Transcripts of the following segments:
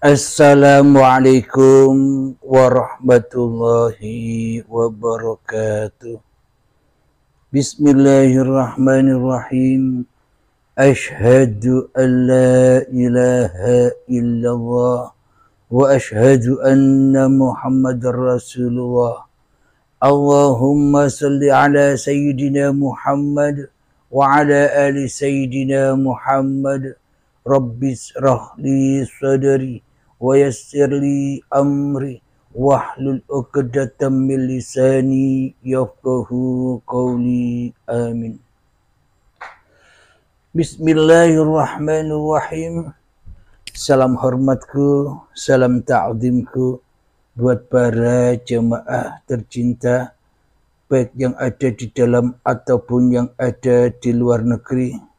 Assalamualaikum warahmatullahi wabarakatuh. Bismillahirrahmanirrahim. Ashhadu an la ilaha illallah wa ashhadu anna Muhammadar Rasulullah. Allahumma salli ala Sayyidina Muhammad wa ala ali Sayyidina Muhammad. Rabbis rahli sadri wa yassirli amri wahlul 'uqdatam min lisani yafqahu qawli. Amin. Bismillahirrahmanirrahim. Salam hormatku, salam ta'zimku buat para jemaah tercinta, baik yang ada di dalam ataupun yang ada di luar negeri.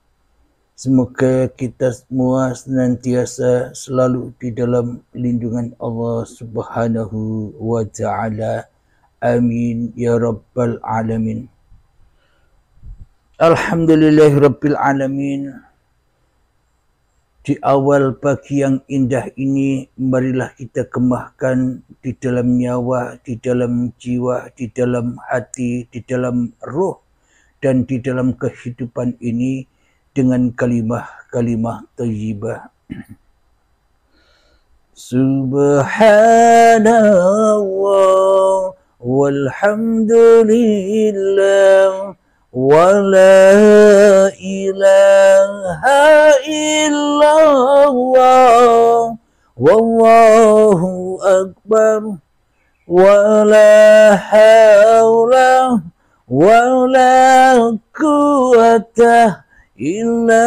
Semoga kita semua senantiasa selalu di dalam lindungan Allah Subhanahu wa Ta'ala. Amin ya Rabbal Alamin. Alhamdulillahirabbil alamin. Di awal pagi yang indah ini, marilah kita kemahkan di dalam nyawa, di dalam jiwa, di dalam hati, di dalam ruh, dan di dalam kehidupan ini dengan kalimah-kalimah thayyibah. Subhanallah walhamdulillah wa la ilaha illallah wallahu akbar wa la hawla wa la quwwata illa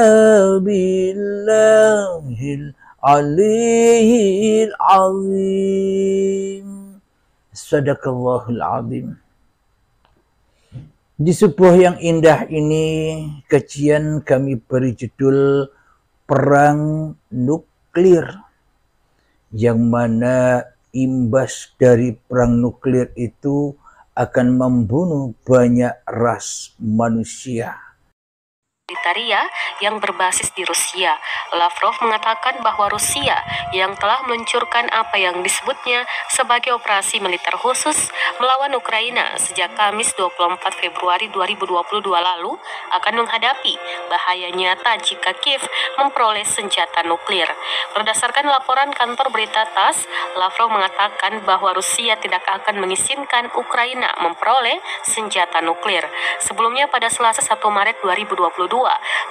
billahil aliyil azim. Sadaqallahul azim. Di sebuah yang indah ini, kajian kami beri judul Perang Nuklir, yang mana imbas dari perang nuklir itu akan membunuh banyak ras manusia. Militeria yang berbasis di Rusia. Lavrov mengatakan bahwa Rusia yang telah meluncurkan apa yang disebutnya sebagai operasi militer khusus melawan Ukraina sejak Kamis 24 Februari 2022 lalu akan menghadapi bahaya nyata jika Kiev memperoleh senjata nuklir. Berdasarkan laporan kantor berita TASS, Lavrov mengatakan bahwa Rusia tidak akan mengizinkan Ukraina memperoleh senjata nuklir. Sebelumnya pada Selasa 1 Maret 2022,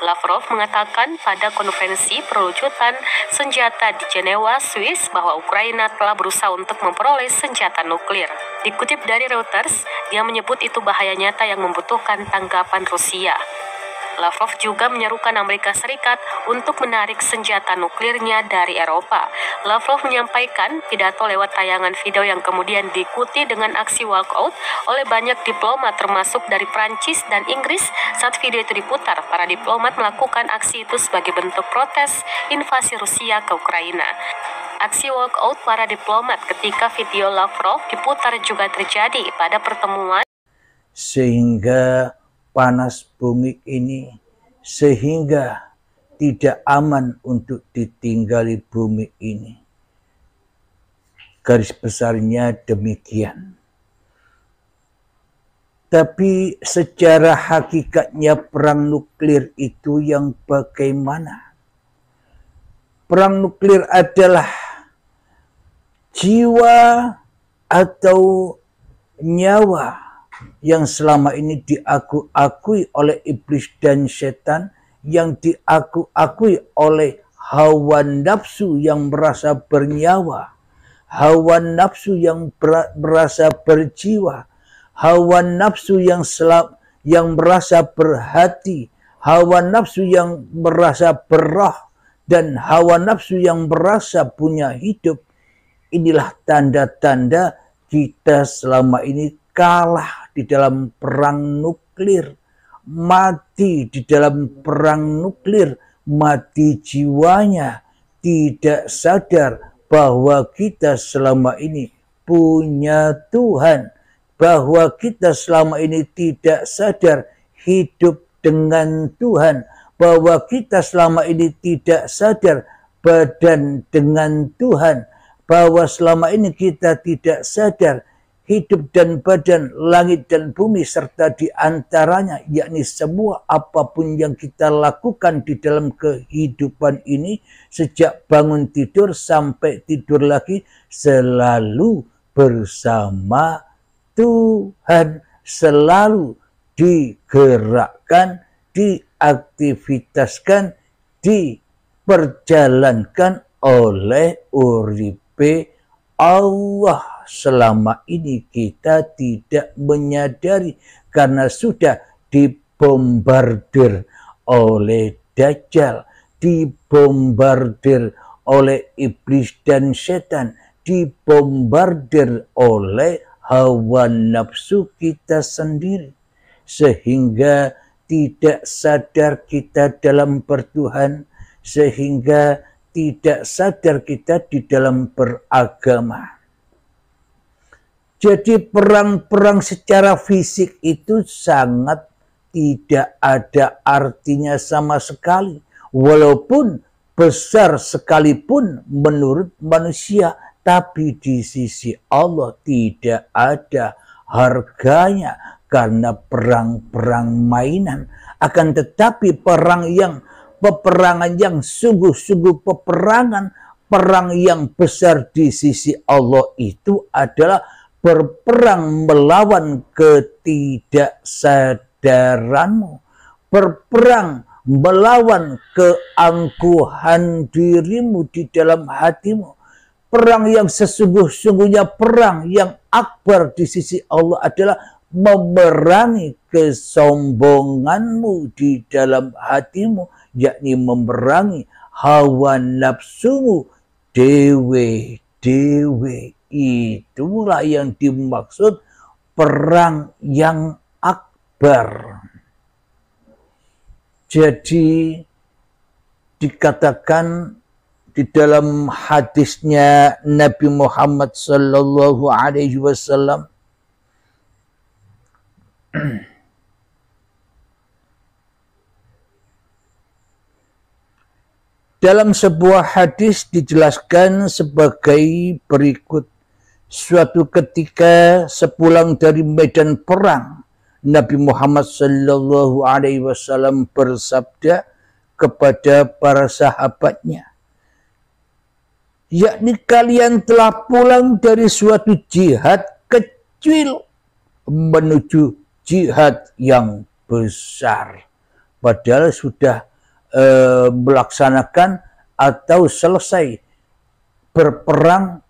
Lavrov mengatakan pada konferensi perlucutan senjata di Jenewa, Swiss, bahwa Ukraina telah berusaha untuk memperoleh senjata nuklir. Dikutip dari Reuters, dia menyebut itu bahaya nyata yang membutuhkan tanggapan Rusia. Lavrov juga menyerukan Amerika Serikat untuk menarik senjata nuklirnya dari Eropa. Lavrov menyampaikan pidato lewat tayangan video yang kemudian diikuti dengan aksi walkout oleh banyak diplomat termasuk dari Prancis dan Inggris. Saat video itu diputar, para diplomat melakukan aksi itu sebagai bentuk protes invasi Rusia ke Ukraina. Aksi walkout para diplomat ketika video Lavrov diputar juga terjadi pada pertemuan Sehingga panas bumi ini, sehingga tidak aman untuk ditinggali bumi ini. Garis besarnya demikian. Tapi secara hakikatnya perang nuklir itu yang bagaimana? Perang nuklir adalah jiwa atau nyawa yang selama ini diakui oleh iblis dan setan, yang diakui oleh hawa nafsu yang merasa bernyawa, hawa nafsu yang merasa berjiwa, hawa nafsu yang merasa berhati, hawa nafsu yang merasa berroh, dan hawa nafsu yang merasa punya hidup. Inilah tanda-tanda kita selama ini kalah di dalam perang nuklir, mati di dalam perang nuklir, mati jiwanya, tidak sadar bahwa kita selama ini punya Tuhan, bahwa kita selama ini tidak sadar hidup dengan Tuhan, bahwa kita selama ini tidak sadar badan dengan Tuhan, bahwa selama ini kita tidak sadar hidup dan badan, langit dan bumi, serta di antaranya, yakni semua apapun yang kita lakukan di dalam kehidupan ini, sejak bangun tidur sampai tidur lagi, selalu bersama Tuhan, selalu digerakkan, diaktivitaskan, diperjalankan oleh uripe Allah. Selama ini kita tidak menyadari karena sudah dibombardir oleh Dajjal, dibombardir oleh iblis dan setan, dibombardir oleh hawa nafsu kita sendiri, sehingga tidak sadar kita dalam bertuhan, sehingga tidak sadar kita di dalam beragama. Jadi perang-perang secara fisik itu sangat tidak ada artinya sama sekali. Walaupun besar sekalipun menurut manusia, tapi di sisi Allah tidak ada harganya karena perang-perang mainan. Akan tetapi peperangan yang sungguh-sungguh peperangan, perang yang besar di sisi Allah itu adalah berperang melawan ketidaksadaranmu, berperang melawan keangkuhan dirimu di dalam hatimu. Perang yang sesungguh-sungguhnya, perang yang akbar di sisi Allah adalah memerangi kesombonganmu di dalam hatimu, yakni memerangi hawa nafsumu dewe-dewe. Itulah yang dimaksud perang yang akbar. Jadi dikatakan di dalam hadisnya Nabi Muhammad sallallahu alaihi wasallam, dalam sebuah hadis dijelaskan sebagai berikut. Suatu ketika sepulang dari medan perang, Nabi Muhammad sallallahu alaihi wasallam bersabda kepada para sahabatnya, yakni kalian telah pulang dari suatu jihad kecil menuju jihad yang besar. Padahal sudah melaksanakan atau selesai berperang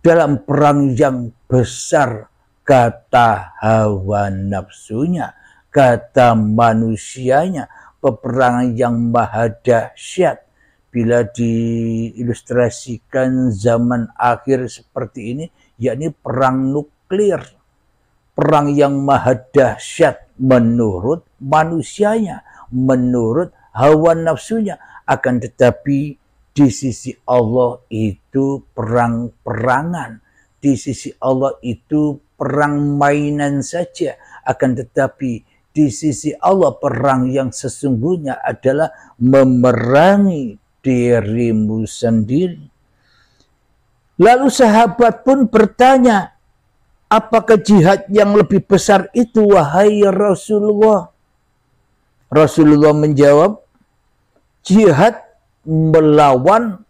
dalam perang yang besar, kata hawa nafsunya, kata manusianya, peperangan yang maha dahsyat. Bila diilustrasikan zaman akhir seperti ini, yakni perang nuklir, perang yang maha dahsyat menurut manusianya, menurut hawa nafsunya. Akan tetapi di sisi Allah itu perang-perangan, di sisi Allah itu perang mainan saja. Akan tetapi di sisi Allah perang yang sesungguhnya adalah memerangi dirimu sendiri. Lalu sahabat pun bertanya, apakah jihad yang lebih besar itu, wahai Rasulullah? Rasulullah menjawab, jihad melawan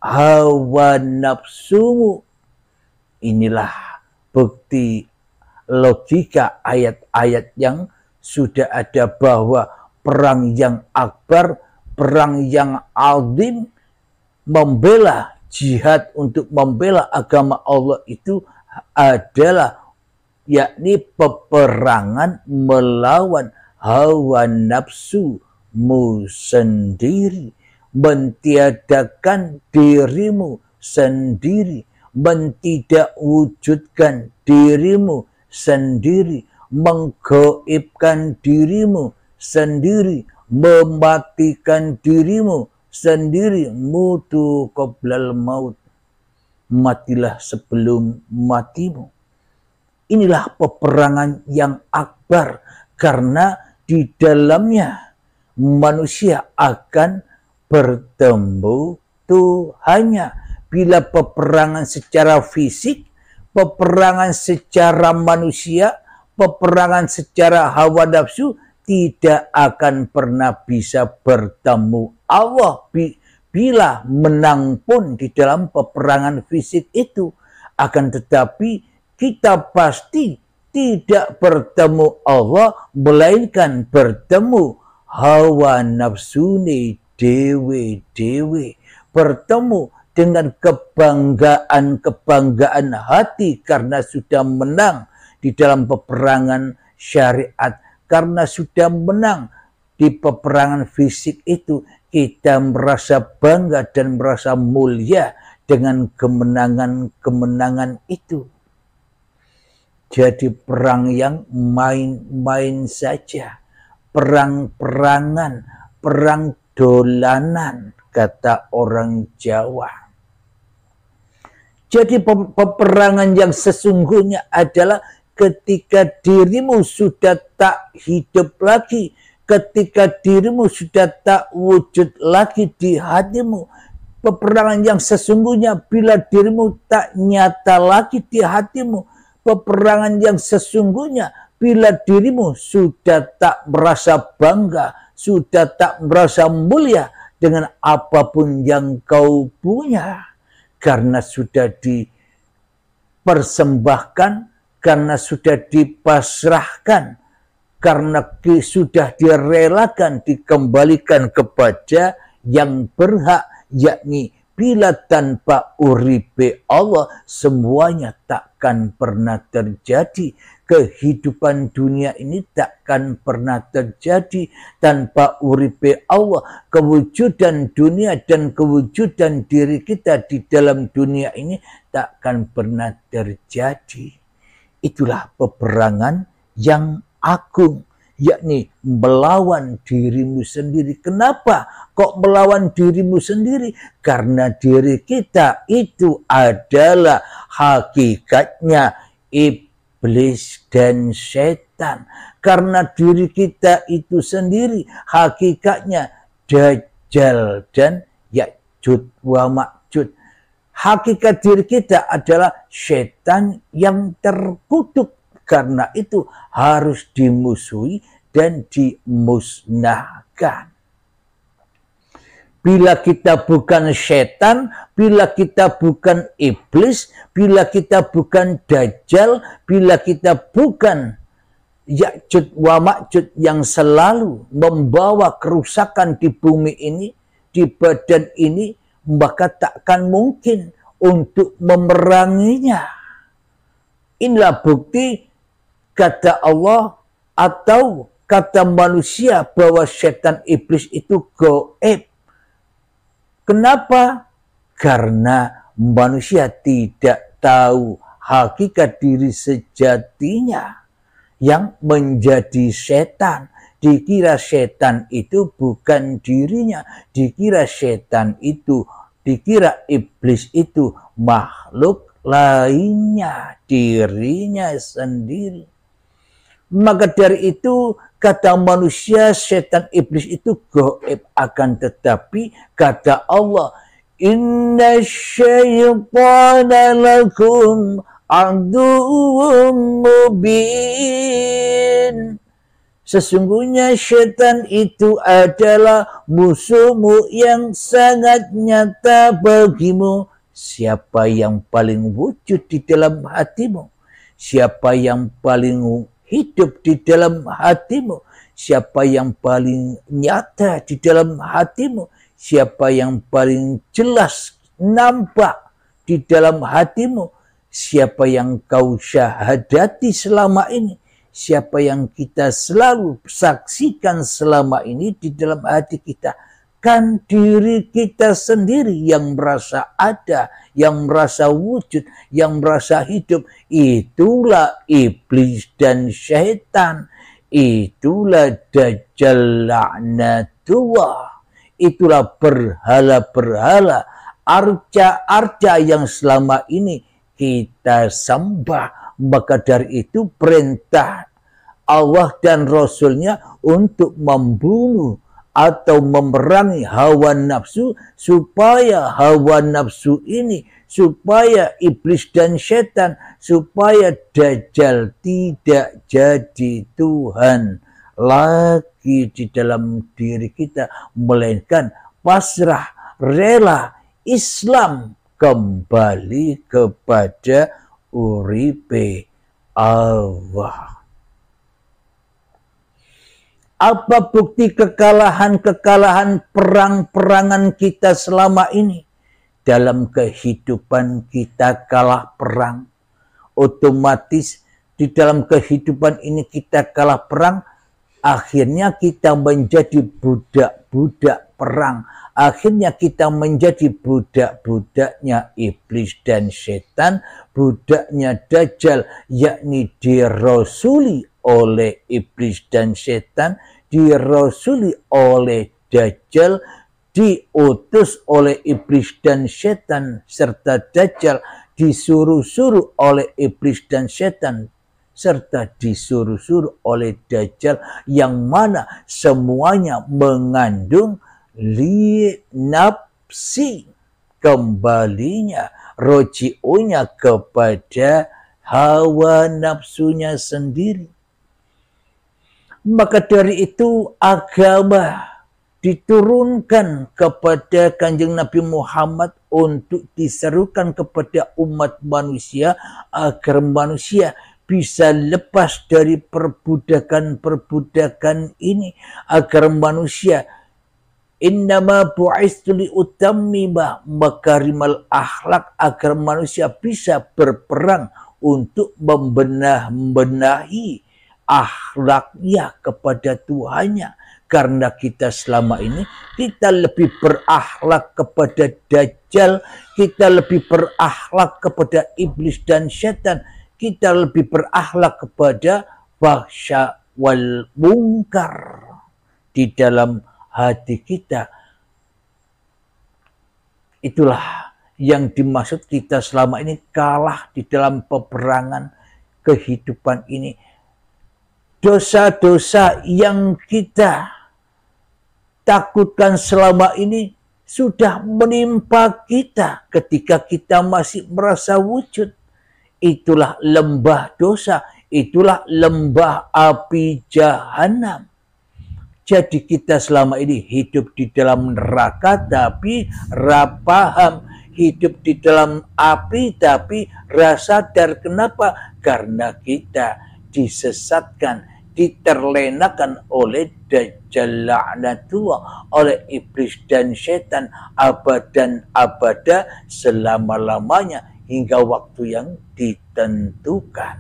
hawa nafsumu. Inilah bukti logika ayat-ayat yang sudah ada bahwa perang yang akbar, perang yang azim, membela jihad untuk membela agama Allah itu adalah yakni peperangan melawan hawa nafsumu sendiri, mentiadakan dirimu sendiri, mentidakwujudkan dirimu sendiri, menggaibkan dirimu sendiri, mematikan dirimu sendiri. Mutu qoblal maut, matilah sebelum matimu. Inilah peperangan yang akbar, karena di dalamnya manusia akan bertemu Tuhannya. Bila peperangan secara fisik, peperangan secara manusia, peperangan secara hawa nafsu, tidak akan pernah bisa bertemu Allah. Bila menang pun di dalam peperangan fisik itu, akan tetapi kita pasti tidak bertemu Allah, melainkan bertemu hawa nafsune dewe-dewe, bertemu dengan kebanggaan hati karena sudah menang di dalam peperangan syariat, karena sudah menang di peperangan fisik itu. Kita merasa bangga dan merasa mulia dengan kemenangan-kemenangan itu. Jadi perang yang main-main saja, perang-perangan, perang dolanan, kata orang Jawa. Jadi peperangan yang sesungguhnya adalah ketika dirimu sudah tak hidup lagi, ketika dirimu sudah tak wujud lagi di hatimu. Peperangan yang sesungguhnya bila dirimu tak nyata lagi di hatimu. Peperangan yang sesungguhnya bila dirimu sudah tak merasa bangga, sudah tak merasa mulia dengan apapun yang kau punya. Karena sudah dipersembahkan, karena sudah dipasrahkan, karena sudah direlakan, dikembalikan kepada yang berhak, yakni bila tanpa uripe Allah semuanya takkan pernah terjadi. Kehidupan dunia ini takkan pernah terjadi tanpa uripe Allah. Kewujudan dunia dan kewujudan diri kita di dalam dunia ini takkan pernah terjadi. Itulah peperangan yang agung, yakni melawan dirimu sendiri. Kenapa kok melawan dirimu sendiri? Karena diri kita itu adalah hakikatnya iblis dan setan. Karena diri kita itu sendiri hakikatnya Dajjal dan Ya'juj wa Ma'juj. Hakikat diri kita adalah setan yang terkutuk. Karena itu harus dimusuhi dan dimusnahkan. Bila kita bukan setan, bila kita bukan iblis, bila kita bukan Dajjal, bila kita bukan Ya'juj wa Ma'juj yang selalu membawa kerusakan di bumi ini, di badan ini, maka takkan mungkin untuk memeranginya. Inilah bukti kata Allah atau kata manusia bahwa setan iblis itu gaib. Kenapa? Karena manusia tidak tahu hakikat diri sejatinya yang menjadi setan. Dikira setan itu bukan dirinya, dikira setan itu, dikira iblis itu makhluk lainnya, dirinya sendiri. Maka dari itu kata manusia setan iblis itu gaib, akan tetapi kata Allah, inna syaitana lakum aduwwum mubin. Sesungguhnya setan itu adalah musuhmu yang sangat nyata bagimu. Siapa yang paling wujud di dalam hatimu? Siapa yang paling hidup di dalam hatimu? Siapa yang paling nyata di dalam hatimu? Siapa yang paling jelas nampak di dalam hatimu? Siapa yang kau syahadati selama ini? Siapa yang kita selalu saksikan selama ini di dalam hati kita? Kan diri kita sendiri yang merasa ada, yang merasa wujud, yang merasa hidup. Itulah iblis dan syaitan. Itulah Dajjal laknatullah. Itulah berhala-berhala, arca-arca yang selama ini kita sembah. Maka dari itu perintah Allah dan Rasulnya untuk membunuh atau memerangi hawa nafsu, supaya hawa nafsu ini, supaya iblis dan setan, supaya Dajjal tidak jadi Tuhan lagi di dalam diri kita, melainkan pasrah, rela, Islam kembali kepada uripe Allah. Apa bukti kekalahan-kekalahan perang-perangan kita selama ini? Dalam kehidupan kita kalah perang. Otomatis di dalam kehidupan ini kita kalah perang. Akhirnya kita menjadi budak-budak perang. Akhirnya kita menjadi budak-budaknya iblis dan setan. Budaknya Dajjal, yakni dirasuli oleh iblis dan setan, dirasuli oleh Dajjal, diutus oleh iblis dan setan, serta Dajjal disuruh-suruh oleh iblis dan setan, serta disuruh-suruh oleh Dajjal, yang mana semuanya mengandung li nafsi, kembalinya, roji'unya kepada hawa nafsunya sendiri. Maka dari itu agama diturunkan kepada Kanjeng Nabi Muhammad untuk diserukan kepada umat manusia agar manusia bisa lepas dari perbudakan-perbudakan ini, agar manusia innama bu'istu liutammima makarimal akhlak, agar manusia bisa berperang untuk membenahi akhlaknya kepada Tuhannya. Karena kita selama ini, kita lebih berakhlak kepada Dajjal, kita lebih berakhlak kepada iblis dan setan, kita lebih berakhlak kepada fahsya wal munkar di dalam hati kita. Itulah yang dimaksud kita selama ini kalah di dalam peperangan kehidupan ini. Dosa-dosa yang kita takutkan selama ini sudah menimpa kita ketika kita masih merasa wujud. Itulah lembah dosa, itulah lembah api jahanam. Jadi kita selama ini hidup di dalam neraka tapi rapaham, hidup di dalam api tapi rasadar. Kenapa? Karena kita disesatkan, diterlenakan oleh Dajjal la'natullah, oleh iblis dan setan abadan abada, selama-lamanya hingga waktu yang ditentukan.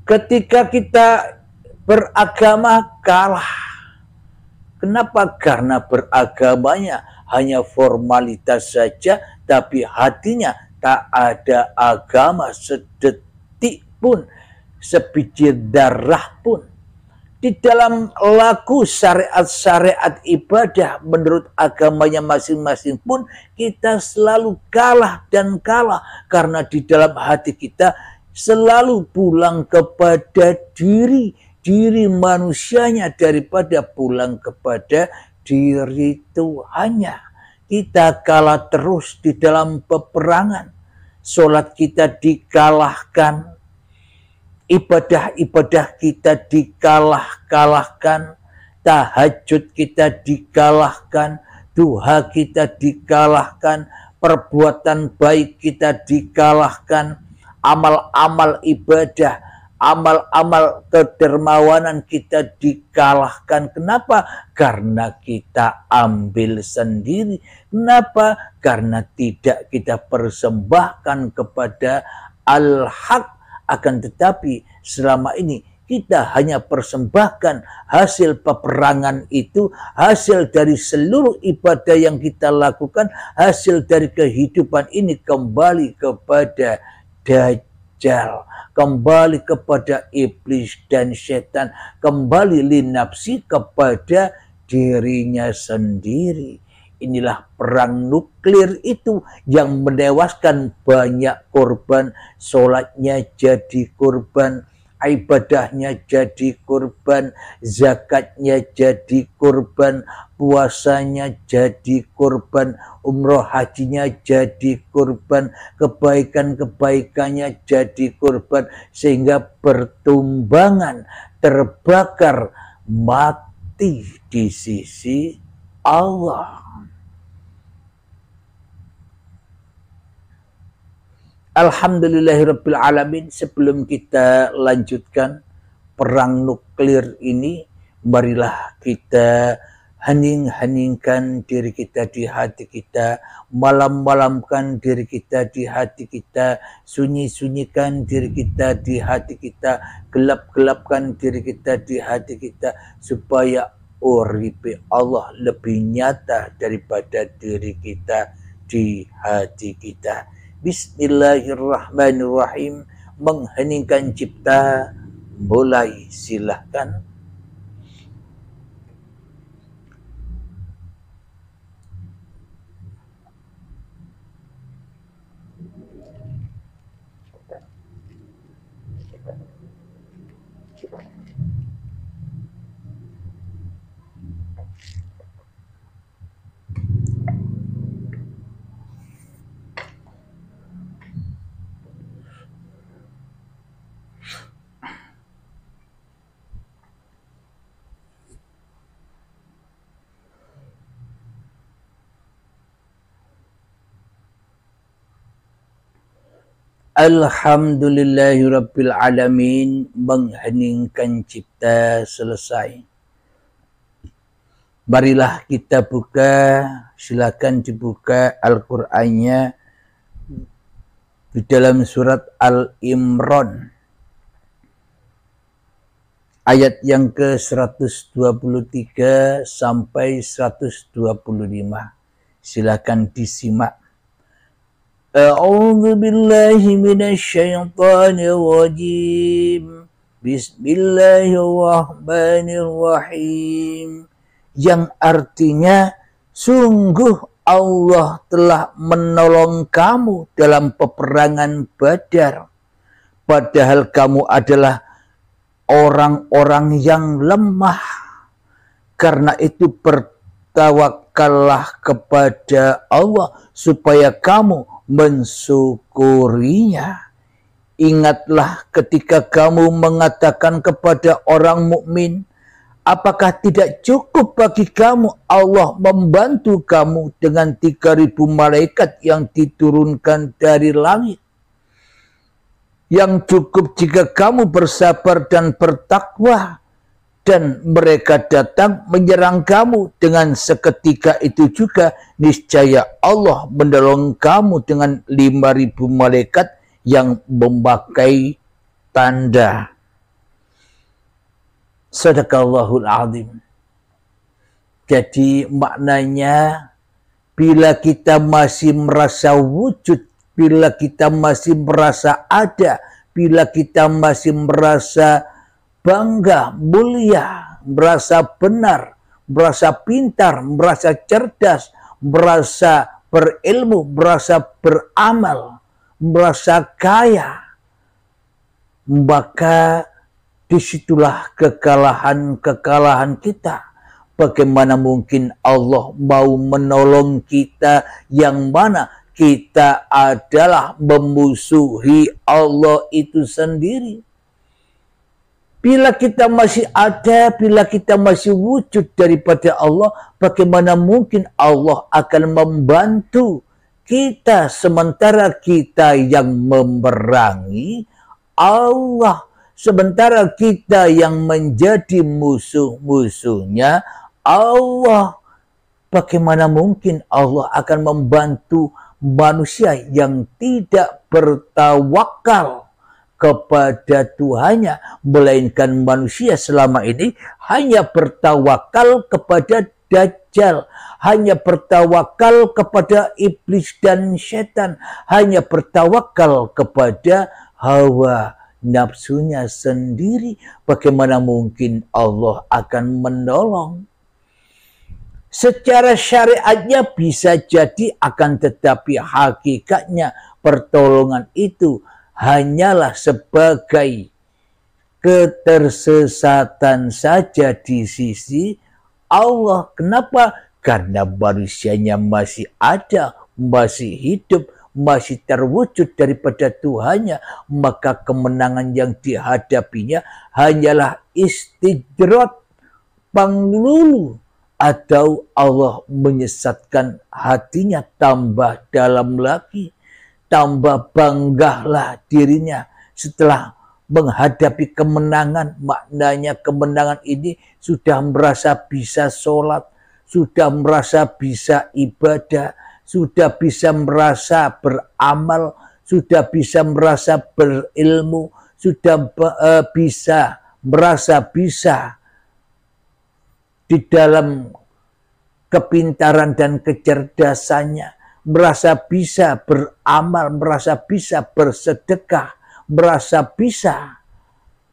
Ketika kita beragama kalah. Kenapa? Karena beragamanya hanya formalitas saja, tapi hatinya tak ada agama sedetik pun, sebiji darah pun. Di dalam laku syariat-syariat ibadah menurut agamanya masing-masing pun kita selalu kalah dan kalah. Karena di dalam hati kita selalu pulang kepada diri manusianya daripada pulang kepada diri Tuhannya. Kita kalah terus di dalam peperangan. Sholat kita dikalahkan, ibadah-ibadah kita dikalah-kalahkan, tahajud kita dikalahkan, duha kita dikalahkan, perbuatan baik kita dikalahkan, amal-amal ibadah, amal-amal kedermawanan kita dikalahkan. Kenapa? Karena kita ambil sendiri. Kenapa? Karena tidak kita persembahkan kepada al-haq. Akan tetapi selama ini kita hanya persembahkan hasil peperangan itu, hasil dari seluruh ibadah yang kita lakukan, hasil dari kehidupan ini kembali kepada Dajjal, kembali kepada iblis dan setan, kembali linafsi kepada dirinya sendiri. Inilah perang nuklir itu yang menewaskan banyak korban. Sholatnya jadi korban, ibadahnya jadi kurban, zakatnya jadi kurban, puasanya jadi kurban, umroh hajinya jadi kurban, kebaikan-kebaikannya jadi kurban, sehingga bertumbangan, terbakar, mati di sisi Allah. Alhamdulillahirabbil alamin. Sebelum kita lanjutkan perang nuklir ini, marilah kita hening-heningkan diri kita di hati kita, malam-malamkan diri kita di hati kita, sunyi-sunyikan diri kita di hati kita, gelap-gelapkan diri kita di hati kita, supaya uripe Allah lebih nyata daripada diri kita di hati kita. Bismillahirrahmanirrahim. Mengheningkan cipta, mulai, silahkan. Alhamdulillahirabbil alamin. Mengheningkan cipta selesai. Marilah kita buka, silakan dibuka Al-Qur'annya di dalam surat Al-Imran ayat yang ke-123 sampai 125. Silakan disimak. A'udzu billahi minasyaitonir rajim. Bismillahirrahmanirrahim. Yang artinya, sungguh Allah telah menolong kamu dalam peperangan Badar, padahal kamu adalah orang-orang yang lemah. Karena itu bertawakallah kepada Allah supaya kamu mensyukurinya. Ingatlah ketika kamu mengatakan kepada orang mukmin, apakah tidak cukup bagi kamu Allah membantu kamu dengan 3.000 malaikat yang diturunkan dari langit? Yang cukup jika kamu bersabar dan bertakwa, dan mereka datang menyerang kamu dengan seketika itu juga, niscaya Allah menolong kamu dengan 5.000 malaikat yang memakai tanda. Sadaqallahul azim. Jadi maknanya, bila kita masih merasa wujud, bila kita masih merasa ada, bila kita masih merasa bangga, mulia, merasa benar, merasa pintar, merasa cerdas, merasa berilmu, merasa beramal, merasa kaya, maka disitulah kekalahan kita. Bagaimana mungkin Allah mau menolong kita yang mana kita adalah memusuhi Allah itu sendiri? Bila kita masih ada, bila kita masih wujud daripada Allah, bagaimana mungkin Allah akan membantu kita sementara kita yang memerangi Allah, sementara kita yang menjadi musuh-musuhnya Allah? Bagaimana mungkin Allah akan membantu manusia yang tidak bertawakal kepada Tuhannya, melainkan manusia selama ini hanya bertawakal kepada Dajjal, hanya bertawakal kepada iblis dan setan, hanya bertawakal kepada hawa nafsunya sendiri. Bagaimana mungkin Allah akan menolong? Secara syariatnya bisa jadi, akan tetapi hakikatnya pertolongan itu hanyalah sebagai ketersesatan saja di sisi Allah. Kenapa? Karena manusianya masih ada, masih hidup, masih terwujud daripada Tuhannya, maka kemenangan yang dihadapinya hanyalah istidrat, panglulu, atau Allah menyesatkan hatinya tambah dalam lagi, tambah banggahlah dirinya setelah menghadapi kemenangan. Maknanya kemenangan ini sudah merasa bisa sholat, sudah merasa bisa ibadah, sudah bisa merasa beramal, sudah bisa merasa berilmu, sudah bisa merasa bisa di dalam kepintaran dan kecerdasannya, merasa bisa beramal, merasa bisa bersedekah, merasa bisa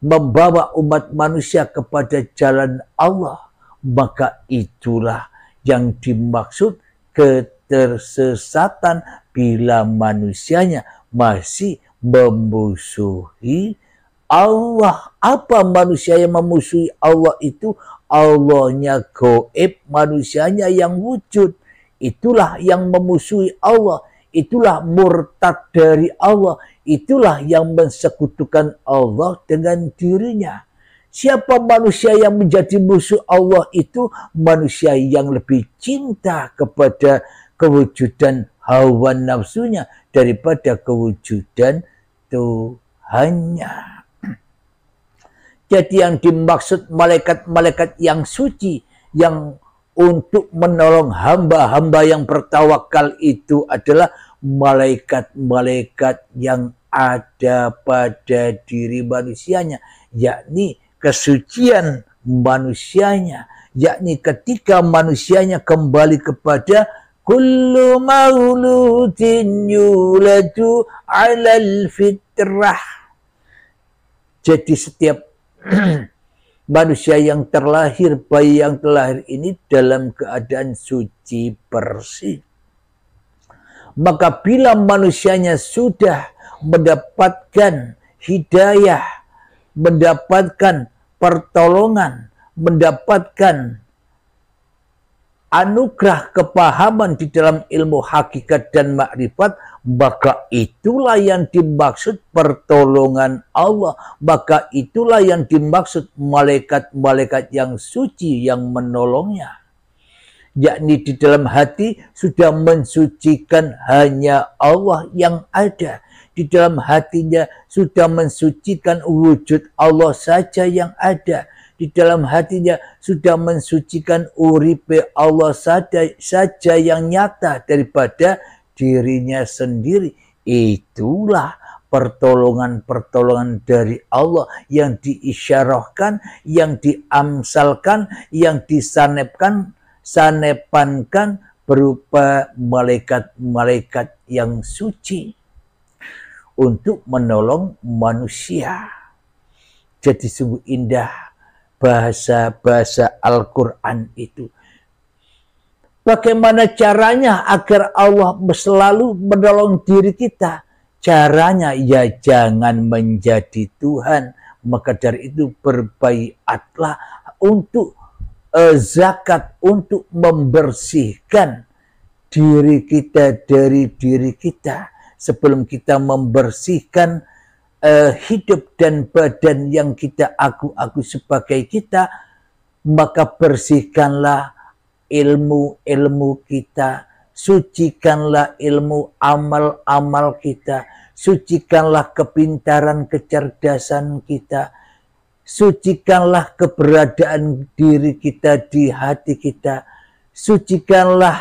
membawa umat manusia kepada jalan Allah, maka itulah yang dimaksud ketersesatan bila manusianya masih memusuhi Allah. Apa manusia yang memusuhi Allah itu? Allahnya gaib, manusianya yang wujud. Itulah yang memusuhi Allah. Itulah murtad dari Allah. Itulah yang mensekutukan Allah dengan dirinya. Siapa manusia yang menjadi musuh Allah itu? Manusia yang lebih cinta kepada kewujudan hawa nafsunya daripada kewujudan Tuhannya. Jadi yang dimaksud malaikat-malaikat yang suci, yang untuk menolong hamba-hamba yang bertawakal itu adalah malaikat-malaikat yang ada pada diri manusianya, yakni kesucian manusianya, yakni ketika manusianya kembali kepada kullu mauludin yuladu alal fitrah. Jadi setiap manusia yang terlahir, bayi yang terlahir ini dalam keadaan suci bersih. Maka bila manusianya sudah mendapatkan hidayah, mendapatkan pertolongan, mendapatkan anugerah kepahaman di dalam ilmu hakikat dan makrifat, maka itulah yang dimaksud pertolongan Allah. Maka itulah yang dimaksud malaikat-malaikat yang suci yang menolongnya. Yakni di dalam hati sudah mensucikan hanya Allah yang ada. Di dalam hatinya sudah mensucikan wujud Allah saja yang ada. Di dalam hatinya sudah mensucikan uripe Allah saja yang nyata daripada dirinya sendiri. Itulah pertolongan-pertolongan dari Allah yang diisyarahkan, yang diamsalkan, yang sanepankan berupa malaikat-malaikat yang suci untuk menolong manusia. Jadi sungguh indah bahasa-bahasa Al-Quran itu. Bagaimana caranya agar Allah selalu menolong diri kita? Caranya ya jangan menjadi Tuhan. Maka dari itu berbaiatlah untuk zakat, untuk membersihkan diri kita dari diri kita. Sebelum kita membersihkan hidup dan badan yang kita aku sebagai kita, maka bersihkanlah ilmu-ilmu kita, sucikanlah ilmu amal-amal kita, sucikanlah kepintaran kecerdasan kita, sucikanlah keberadaan diri kita di hati kita, sucikanlah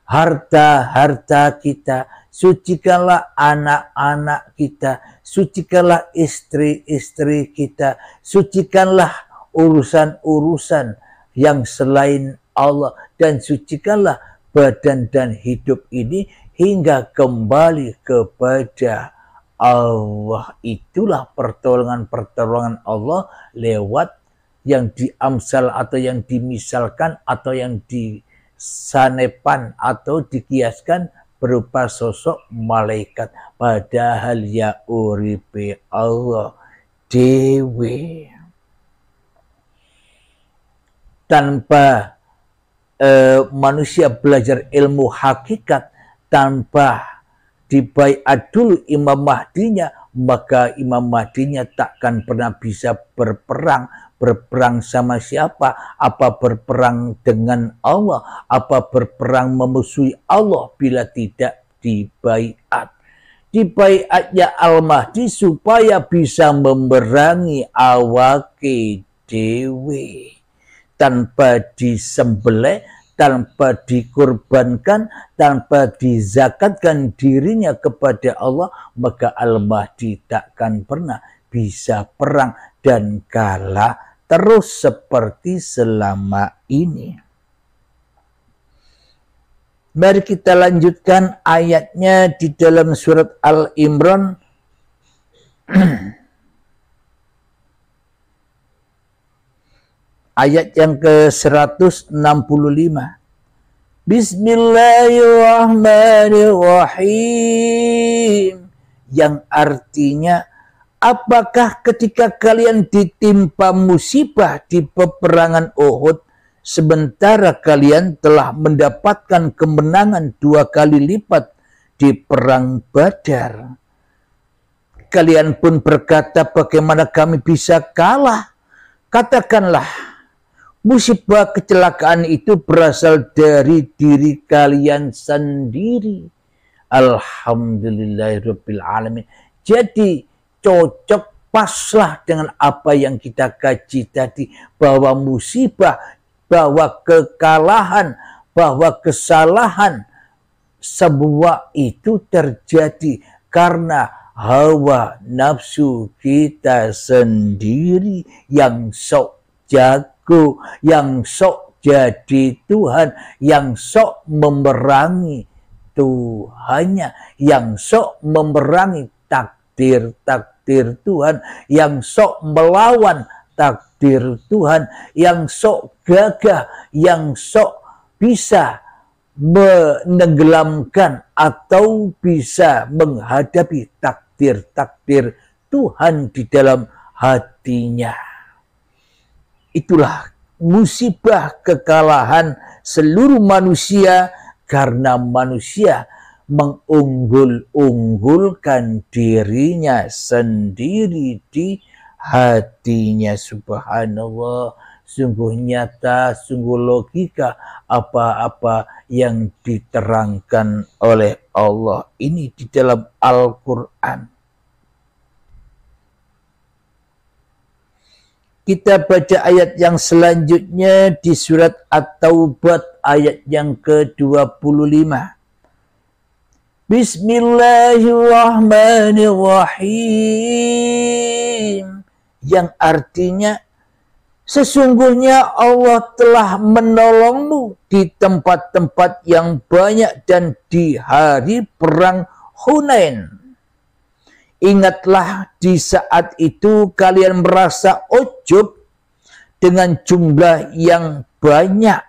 harta-harta kita, sucikanlah anak-anak kita, sucikanlah istri-istri kita, sucikanlah urusan-urusan yang selain Allah, dan sucikanlah badan dan hidup ini hingga kembali kepada Allah. Itulah pertolongan-pertolongan Allah lewat yang diamsal atau yang dimisalkan atau yang disanepan atau dikiaskan berupa sosok malaikat. Padahal ya uripe Allah dewe. Tanpa manusia belajar ilmu hakikat, tanpa dibaiat dulu Imam Mahdinya, maka Imam Mahdinya takkan pernah bisa berperang. Berperang sama siapa? Apa berperang dengan Allah? Apa berperang memusuhi Allah bila tidak dibaiat? Dibaiatnya Al-Mahdi supaya bisa memerangi awake dewe. Tanpa disembelih, tanpa dikorbankan, tanpa dizakatkan dirinya kepada Allah, maka Al-Mahdi takkan pernah bisa perang dan kalah terus seperti selama ini. Mari kita lanjutkan ayatnya di dalam surat Al-Imran ayat yang ke-165. Bismillahirrahmanirrahim. Yang artinya, apakah ketika kalian ditimpa musibah di peperangan Uhud, sementara kalian telah mendapatkan kemenangan 2 kali lipat di perang Badar? Kalian pun berkata, bagaimana kami bisa kalah? Katakanlah, musibah kecelakaan itu berasal dari diri kalian sendiri. Alhamdulillahirabbil alamin. Jadi cocok paslah dengan apa yang kita kaji tadi, bahwa musibah, bahwa kekalahan, bahwa kesalahan, semua itu terjadi karena hawa nafsu kita sendiri yang sok jago, yang sok jadi Tuhan, yang sok memerangi Tuhannya, yang sok memerangi takdir Tuhan, yang sok melawan takdir Tuhan, yang sok gagah, yang sok bisa menenggelamkan atau bisa menghadapi takdir Tuhan di dalam hatinya. Itulah musibah kekalahan seluruh manusia karena manusia mengunggul-unggulkan dirinya sendiri di hatinya. Subhanallah, sungguh nyata, sungguh logika apa-apa yang diterangkan oleh Allah ini di dalam Al-Quran. Kita baca ayat yang selanjutnya di surat At-Taubah ayat yang ke-25. Bismillahirrahmanirrahim. Yang artinya, sesungguhnya Allah telah menolongmu di tempat-tempat yang banyak dan di hari perang Hunain. Ingatlah di saat itu kalian merasa ujub dengan jumlah yang banyak.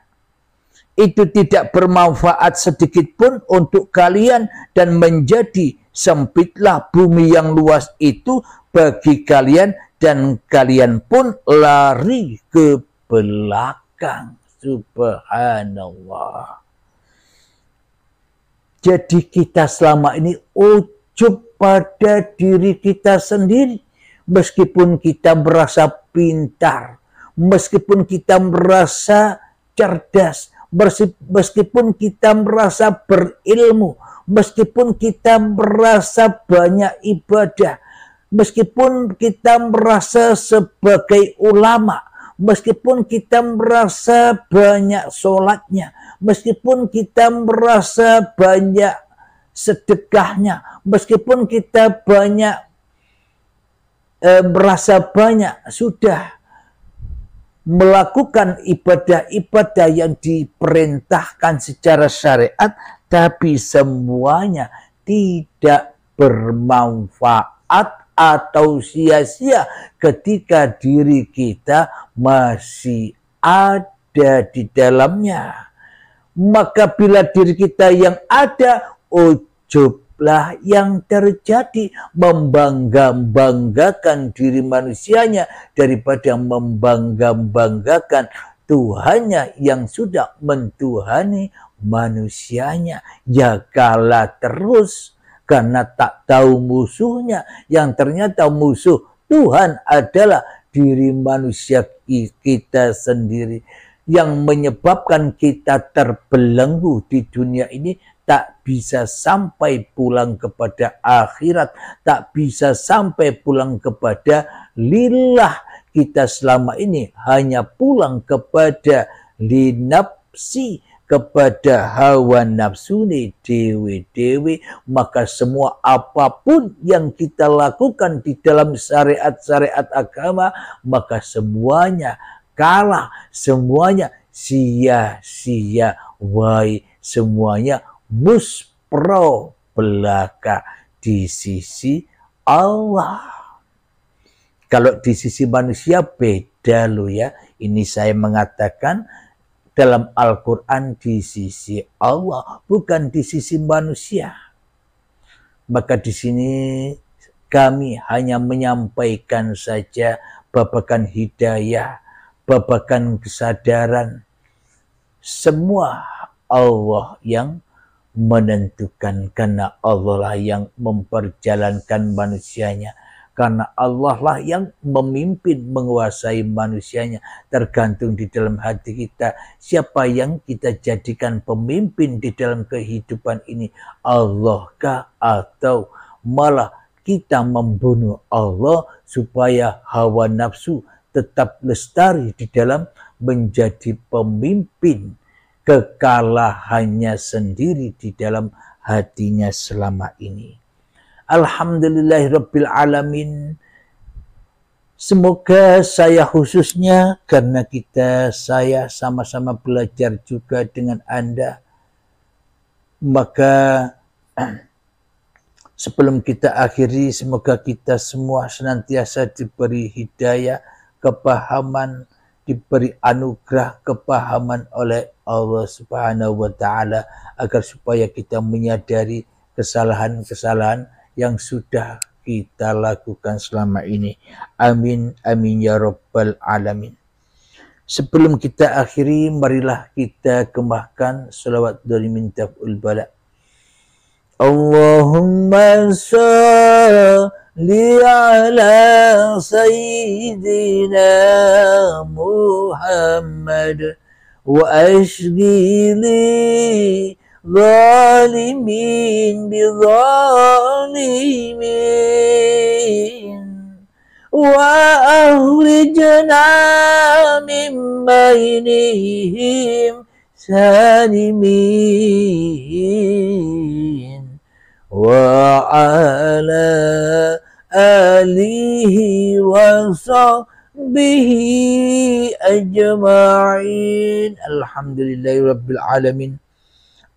Itu tidak bermanfaat sedikit pun untuk kalian dan menjadi sempitlah bumi yang luas itu bagi kalian dan kalian pun lari ke belakang. Subhanallah. Jadi kita selama ini ujub pada diri kita sendiri. Meskipun kita merasa pintar, meskipun kita merasa cerdas, meskipun kita merasa berilmu, meskipun kita merasa banyak ibadah, meskipun kita merasa sebagai ulama, meskipun kita merasa banyak sholatnya, meskipun kita merasa banyak sedekahnya, meskipun kita merasa banyak sudah melakukan ibadah-ibadah yang diperintahkan secara syariat, tapi semuanya tidak bermanfaat atau sia-sia ketika diri kita masih ada di dalamnya. Maka bila diri kita yang ada, ujub lah yang terjadi, membanggakan diri manusianya daripada membanggakan Tuhannya yang sudah mentuhani manusianya. Ya kalah terus karena tak tahu musuhnya, yang ternyata musuh Tuhan adalah diri manusia kita sendiri, yang menyebabkan kita terbelenggu di dunia ini, tak bisa sampai pulang kepada akhirat, tak bisa sampai pulang kepada lillah. Kita selama ini hanya pulang kepada linapsi, kepada hawa nafsu ni dewi-dewi. Maka semua apapun yang kita lakukan di dalam syariat-syariat agama, maka semuanya kalah, semuanya sia-sia, semuanya muspro belaka di sisi Allah. Kalau di sisi manusia beda loh ya. Ini saya mengatakan dalam Al-Quran di sisi Allah, bukan di sisi manusia. Maka di sini kami hanya menyampaikan saja babakan hidayah, babakan kesadaran. Semua Allah yang menentukan, karena Allah lah yang memperjalankan manusianya. Karena Allah lah yang memimpin, menguasai manusianya. Tergantung di dalam hati kita, siapa yang kita jadikan pemimpin di dalam kehidupan ini. Allah kah, atau malah kita membunuh Allah supaya hawa nafsu tetap lestari di dalam menjadi pemimpin kekalahannya sendiri di dalam hatinya selama ini. Alhamdulillahirrabbilalamin. Semoga saya khususnya, karena saya sama-sama belajar juga dengan Anda, maka sebelum kita akhiri, semoga kita semua senantiasa diberi hidayah, kepahaman, diberi anugerah kepahaman oleh Allah Subhanahu wa Ta'ala, agar supaya kita menyadari kesalahan-kesalahan yang sudah kita lakukan selama ini. Amin, amin ya rabbal alamin. Sebelum kita akhiri, marilah kita kemahkan salawat dari mintaf'ul bala. Allahumma salli ala sayyidina Muhammad wa ashghili ظالمين بظالمين وأخرجنا من بينهم سالمين وعلى آله وصحبه أجمعين. الحمد لله رب العالمين.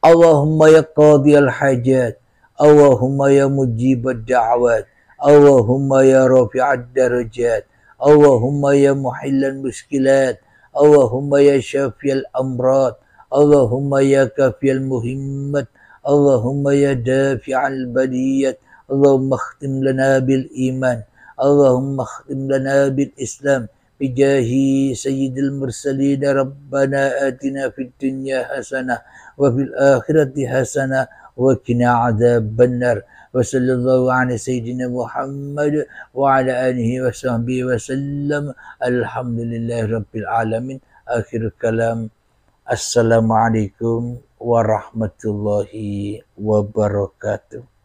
Allahumma ya qadiyal hajat, Allahumma ya mujibad da'awat, Allahumma ya rafi'ad darajat, Allahumma ya muhillan muskilat, Allahumma ya syafiyal amrad, Allahumma ya kafiyal muhimmat, Allahumma ya dafi'al baliyat, Allahumma akhtim lana bil iman, Allahumma akhtim lana bil islam, bijahi sayyidil mursalin. Rabbana atina fid dunya hasanah وفي الآخرة حسنة وقنا عذاب النار وصلى الله على سيدنا محمد وعلى آله وصحبه وسلم. الحمد لله رب العالمين. آخر كلام. السلام عليكم warahmatullahi wabarakatuh.